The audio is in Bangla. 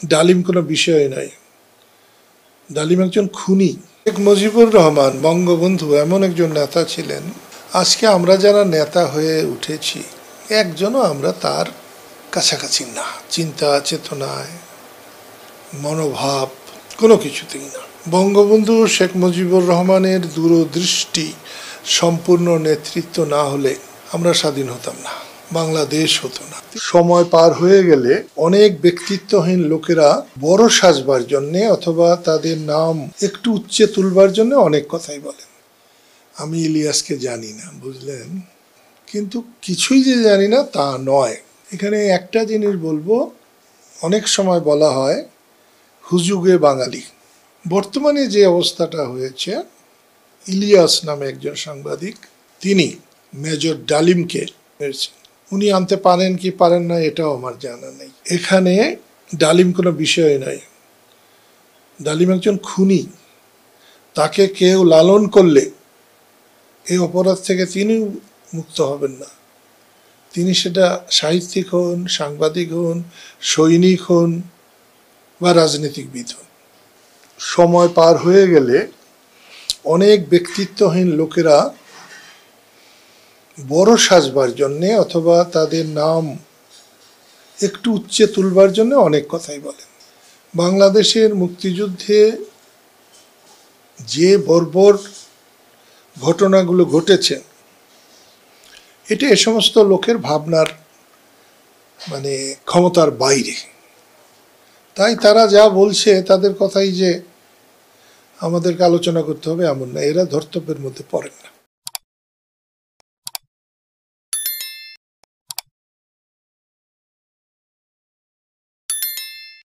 ডালিম কোনো বিষয় নয়, ডালিম একজন খুনি। শেখ মুজিবুর রহমান বঙ্গবন্ধু এমন একজন নেতা ছিলেন, আজকে আমরা যারা নেতা হয়ে উঠেছি একজনও আমরা তার কাছাকাছি না, চিন্তা চেতনায়, মনোভাব, কোনো কিছুতেই না। বঙ্গবন্ধু শেখ মুজিবুর রহমানের দূরদৃষ্টি সম্পূর্ণ নেতৃত্ব না হলে আমরা স্বাধীন হতাম না, বাংলাদেশ হতো না। সময় পার হয়ে গেলে অনেক ব্যক্তিত্বহীন লোকেরা বড় সাজবার জন্যে অথবা তাদের নাম একটু উচ্চে তুলবার জন্য অনেক কথাই বলেন। আমি ইলিয়াসকে জানি না, বুঝলেন, কিন্তু কিছুই যে জানি না তা নয়। এখানে একটা জিনিস বলবো, অনেক সময় বলা হয় হুজুগে বাঙালি। বর্তমানে যে অবস্থাটা হয়েছে, ইলিয়াস নামে একজন সাংবাদিক, তিনি মেজর ডালিমকে মেরেছেন। উনি আনতে পারেন কি পারেন না এটাও আমার জানা নেই। এখানে ডালিম কোনো বিষয় নয়, ডালিম একজন খুনি। তাকে কেউ লালন করলে এই অপরাধ থেকে তিনি মুক্ত হবেন না। তিনি সেটা সাহিত্যিক হন, সাংবাদিক হন, সৈনিক হন বা রাজনীতিবিদ হন। সময় পার হয়ে গেলে অনেক ব্যক্তিত্বহীন লোকেরা বড় সাজবার জন্যে অথবা তাদের নাম একটু উচ্চে তুলবার জন্য অনেক কথাই বলেন। বাংলাদেশের মুক্তিযুদ্ধে যে বর্বর ঘটনাগুলো ঘটেছে, এটা এ সমস্ত লোকের ভাবনার ক্ষমতার বাইরে। তাই তারা যা বলছে তাদের কথাই যে আমাদেরকে আলোচনা করতে হবে এমন না, এরা ধর্তব্যের মধ্যে পড়েন না।